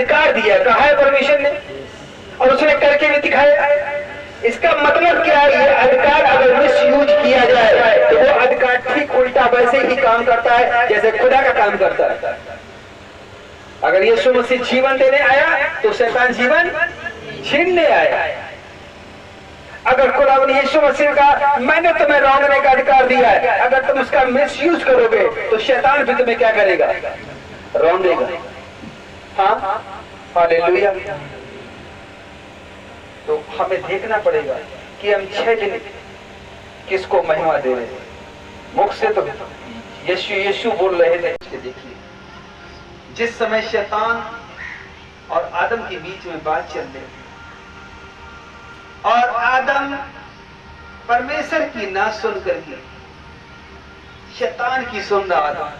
अधिकार दिया, कहा है परमेश्वर ने, और उसने करके भी दिखाया। इसका मतलब क्या है? ये अधिकार अगर मिस यूज किया जाए तो वो अधिकार ठीक उल्टा वैसे ही काम करता है जैसे खुदा का काम करता है। अगर यीशु मसीह जीवन देने आया तो शैतान जीवन छीनने आया। अगर खुदा ने यीशु मसीह का मैंने तुम्हें रौंदने का अधिकार दिया है, अगर तुम उसका मिस यूज करोगे तो शैतान भी तुम्हें क्या करेगा? रौंदेगा। हाँ, हालेलुया। तो हमें देखना पड़ेगा कि हम 6 दिन किसको महिमा दे रहे हैं। मुख से तो यीशु यीशु बोल रहे थे। देखिए, जिस समय शैतान और आदम के बीच में बात चल रही और आदम परमेश्वर की ना सुन करके शैतान की सुन रहा था,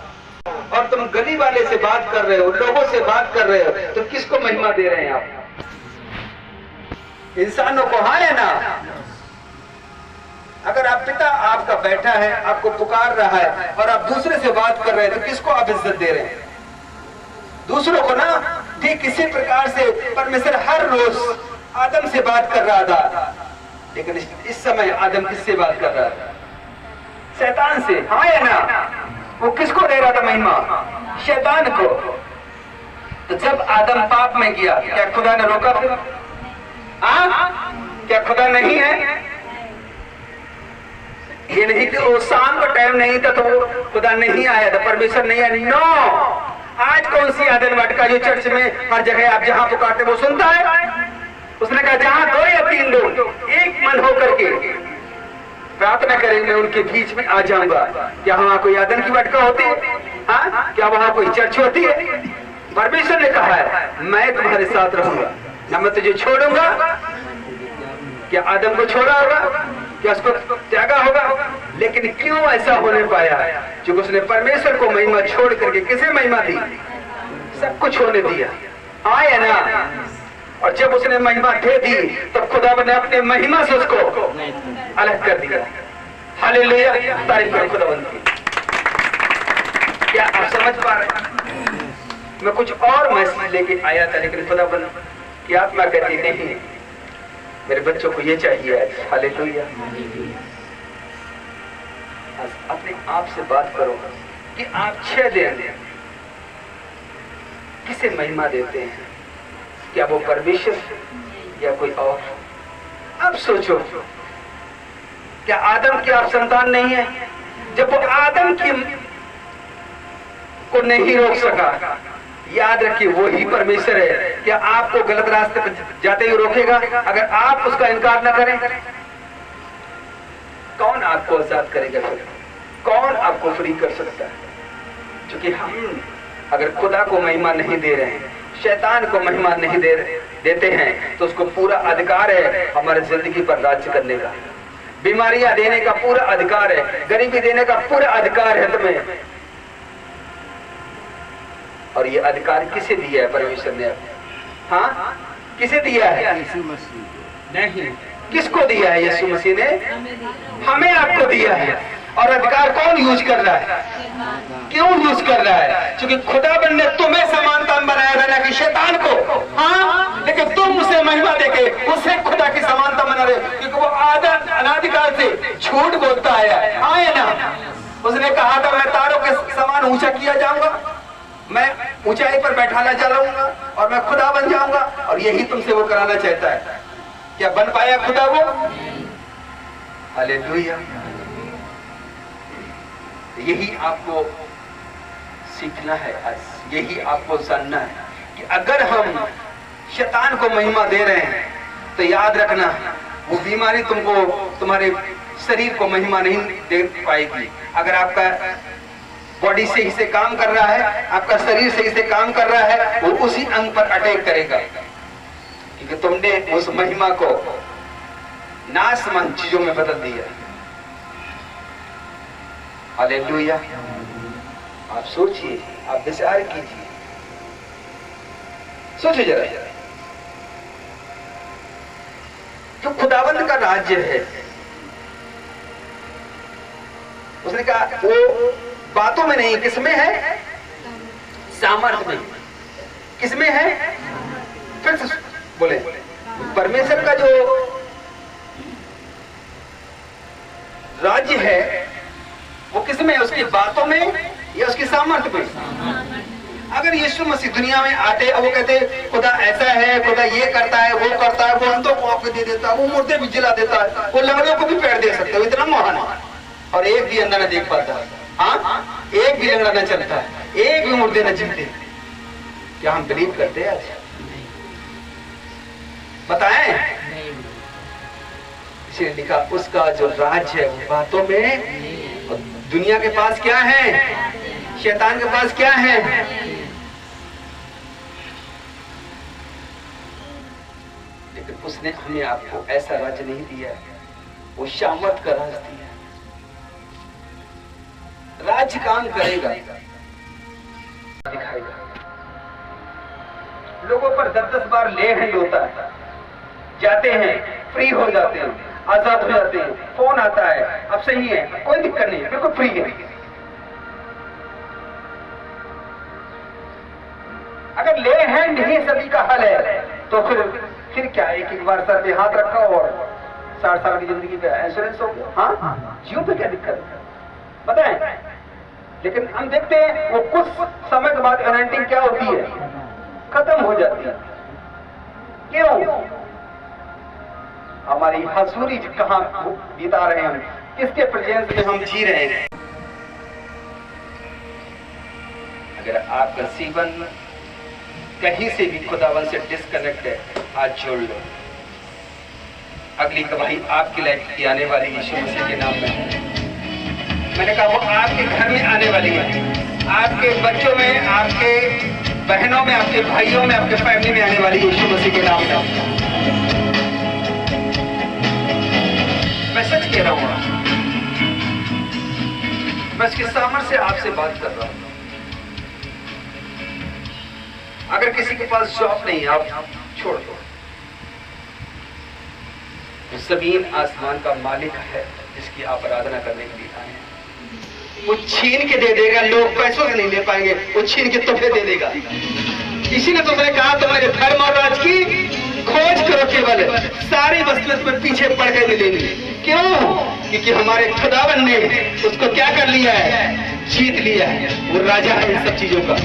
और तुम गली वाले से बात कर रहे हो, लोगों से बात कर रहे हो, तो किसको महिमा दे रहे हैं आप? इंसानों को। हाँ है ना? अगर आप पिता आपका बैठा है, आपको पुकार रहा है और आप दूसरे से बात कर रहे हैं, तो किसको आप इज्जत दे रहे हैं? दूसरों को ना। ठीक इसी प्रकार से परमेश्वर हर रोज आदम से बात कर रहा था, लेकिन इस समय आदम किससे बात कर रहा था? शैतान से। हाँ है ना? वो किसको दे रहा था महिमा? शैतान को। तो जब आदम पाप में गया, क्या खुदा ने रोका फिर? क्या खुदा नहीं है? ये नहीं कि वो शाम का टाइम नहीं था तो वो खुदा नहीं आया था, परमेश्वर नहीं आया। नो, आज कौन सी आदन वाटिका जो चर्च में हर जगह आप जहां पुकारते वो सुनता है? उसने कहा जहां 2 या 3 लोग एक मन होकर के प्रार्थना करेंगे, मैं उनके बीच में आ जाऊंगा। क्या वहां कोई आदन की वाटिका होती है? हाँ, क्या वहां कोई चर्च होती है? परमेश्वर ने कहा है मैं तुम्हारे साथ रहूंगा, न मैं तुझे छोड़ूंगा। क्या आदम को छोड़ा होगा? क्या उसको त्यागा होगा? लेकिन क्यों ऐसा होने पाया? क्योंकि उसने परमेश्वर को महिमा छोड़ करके किसे महिमा दी? सब कुछ होने दिया। आया ना? और जब उसने महिमा दे दी तो खुदा ने अपने महिमा से उसको अलग कर दिया। हालेलुया, तारीफ करो खुदावंद की। क्या आप समझ पा रहे हैं? मैं कुछ और मैसेज लेके आया था, लेकिन खुदावंद की आत्मा कहती नहीं, मेरे बच्चों को ये चाहिए आज। हालेलुया। अपने आप से बात करो कि आप 6 दिन किसे महिमा देते हैं? क्या वो परमेश्वर या कोई और? अब सोचो, क्या आदम की आप संतान नहीं है? जब वो आदम की को नहीं रोक सका, याद रखिए वो ही परमेश्वर है। क्या आपको गलत रास्ते पर जाते ही रोकेगा अगर आप उसका इनकार न करें? कौन आपको आजाद करेगा फिर? कौन आपको फ्री कर सकता है? क्योंकि हम अगर खुदा को महिमा नहीं दे रहे हैं, शैतान को महिमा नहीं देते हैं, तो उसको पूरा अधिकार है हमारे जिंदगी पर राज्य करने का। बीमारियां देने का पूरा अधिकार है, गरीबी देने का पूरा अधिकार है तुम्हें। और ये अधिकार किसे दिया है परमेश्वर ने? हाँ, किसे दिया है? यीशु मसीह नहीं, किसको दिया है? यीशु मसीह ने हमें, आपको दिया है। और अधिकार कौन यूज कर रहा है? क्यों यूज कर रहा है? क्योंकि खुदाबंद ने तुम्हें समानता में बनाया था, ना कि शैतान को। हाँ, लेकिन तुम उसे महिमा देके उसे खुदा की समानता बना रहे, क्योंकि वो आदम अनादिकाल से झूठ बोलता है। आए ना? उसने कहा था मैं तारों के समान ऊंचा किया जाऊंगा, मैं ऊंचाई पर बैठाना चलाऊंगा और मैं खुदा बन जाऊंगा। और यही तुमसे वो कराना चाहता है। क्या बन पाया खुदा वो? हालेलुया। यही आपको सीखना है आज, यही आपको जानना है कि अगर हम शैतान को महिमा दे रहे हैं तो याद रखना वो बीमारी तुमको, तुम्हारे शरीर को महिमा नहीं दे पाएगी। अगर आपका बॉडी सही से काम कर रहा है, आपका शरीर सही से काम कर रहा है, वो उसी अंग पर अटैक करेगा, क्योंकि तुमने उस महिमा को नाशमंद चीजों में बदल दिया। हालेलुया। आप सोचिए, आप विचार कीजिए, सोचिए जरा। जो खुदावंद का राज्य है, उसने कहा वो बातों में नहीं, किसमें है? सामर्थ्य में। किसमें है? फिर से बोले, परमेश्वर का जो राज्य है वो किसमें है? उसकी बातों में या उसकी सामर्थ्य में? अगर यीशु मसीह दुनिया में आते और वो कहते खुदा ऐसा है, खुदा ये करता है, वो करता है, वो अंधों को आंखें दे देता है, वो मुर्दे भी जिला देता है, वो लंगड़ों को भी पैर दे सकते हो, इतना महान है, और एक भी अंधा न देख पाता है, हाँ, एक भी लंगड़ा न चलता है, एक भी मुर्दे न जिलते, क्या हम बिलीव करते हैं? बताएं? इसलिए लिखा उसका जो राज है वो बातों में, और दुनिया के पास क्या है? शैतान के पास क्या है? लेकिन उसने हमें आपको ऐसा राज्य नहीं दिया, वो शामत का राज दिया। राज्य काम करेगा, दिखाएगा, लोगों पर 10-10 बार ले हैंड होता है, जाते हैं, फ्री हो जाते हैं, आजाद हो जाते हैं, फोन आता है, अब सही है, कोई दिक्कत नहीं है, बिल्कुल फ्री है। अगर ले हैंड ही सभी का हल है तो फिर क्या? एक बार सर पे हाथ रखा और 60 साल की जिंदगी पे इंश्योरेंस हो गया, हाँ, जीव पे क्या दिक्कत है? बताएं? लेकिन हम देखते हैं वो कुछ समय के बाद अनंटिंग क्या होती है? खत्म हो जाती है। क्यों? हमारी हसूरी कहां बिता रहे हैं हम, किसके प्रेजेंस में हम जी रहे हैं? अगर आपका जीवन कहीं से भी खुदावन से डिस्कनेक्ट है, आज जोड़ लो। अगली गवाही आपकी लाइफ की आने वाली यीशु मसीह के नाम में। मैंने कहा वो आपके घर में आने वाली है, आपके बच्चों में, आपके बहनों में, आपके भाइयों में, आपके फैमिली में आने वाली यीशु मसीह के नाम में। मैं सच कह रहा हूँ, मैं इसके सामर्थ्य से आपसे बात कर रहा हूँ। अगर किसी के पास जॉब नहीं है, आप छोड़ दो, तो जमीन आसमान का मालिक है जिसकी आप आराधना करने के लिए आए हैं। वो छीन के दे देगा, लोग पैसों से नहीं ले पाएंगे, वो छीन के तोहफे दे देगा। इसी ने तुमने कहा तुम्हारे धर्म और राज की खोज करो, केवल सारी वस्तुएं तुम्हें पीछे पड़ के मिलेंगी। क्यों? क्योंकि हमारे खुदावन ने उसको क्या कर लिया है? जीत लिया है। वो राजा है इन सब चीजों का।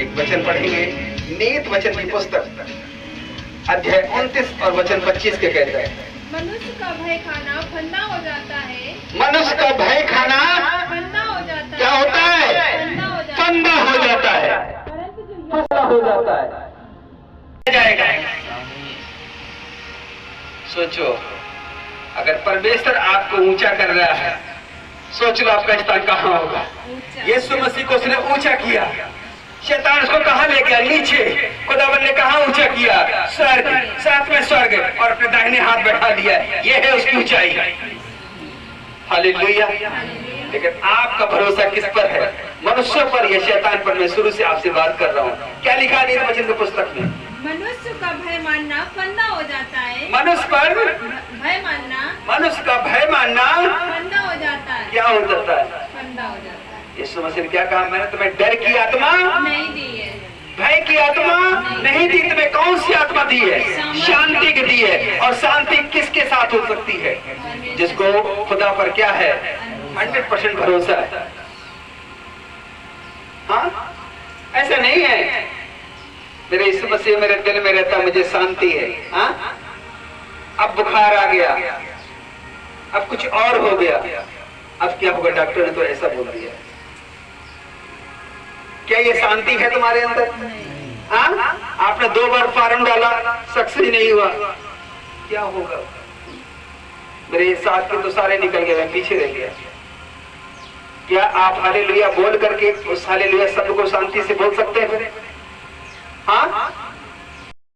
एक वचन पढ़ेंगे, नीत वचन की पुस्तक अध्याय 29 और वचन 25 के कहता है, मनुष्य का भय खाना फंदा हो जाता है। मनुष्य का भय खाना फंदा हो जाता है। क्या होता है? फंदा हो जाता है, फंदा हो जाता है, जाएगा। सोचो, अगर परमेश्वर आपको ऊंचा कर रहा है, सोच लो आपका स्थान कहाँ होगा। यीशु मसीह को उसने ऊंचा किया, शैतान उसको कहाँ ले गया? नीचे। खुदावन ने कहाँ ऊंचा किया? स्वर्ग, साथ में स्वर्ग, और अपने दाहिने हाथ बैठा दिया। ये है उसकी ऊंचाई। हालेलुया। लेकिन आपका भरोसा किस पर है? मनुष्य पर या शैतान पर? मैं शुरू से आपसे बात कर रहा हूँ। क्या लिखा है वचन की पुस्तक में? मनुष्य का भय मानना फंदा हो जाता है। मनुष्य पर भय मानना, मनुष्य का भय मानना फंदा हो जाता है। क्या हो जाता है? फंदा हो जाता है। यीशु मसीह ने क्या कहा? मैंने तुम्हें डर की आत्मा नहीं दी है, भय की आत्मा नहीं दी। तुम्हें कौन सी आत्मा दी है? शांति की दी है। और शांति किसके साथ हो सकती है? जिसको खुदा पर क्या है? 100% भरोसा है। हाँ, ऐसा नहीं है मेरे यीशु मसीह मेरे दिल में रहता, मुझे शांति है। हाँ, अब बुखार आ गया, अब कुछ और हो गया, अब क्या होगा? डॉक्टर ने तो ऐसा बोल दिया। क्या ये शांति है तुम्हारे अंदर? हाँ, आपने 2 बार फॉर्म डाला, सक्सेस नहीं हुआ, क्या होगा? मेरे साथ के तो सारे निकल गए, मैं पीछे रह गया। क्या आप हालेलुया बोल करके उस हालेलुया शब्द को शांति से बोल सकते हैं? हाँ,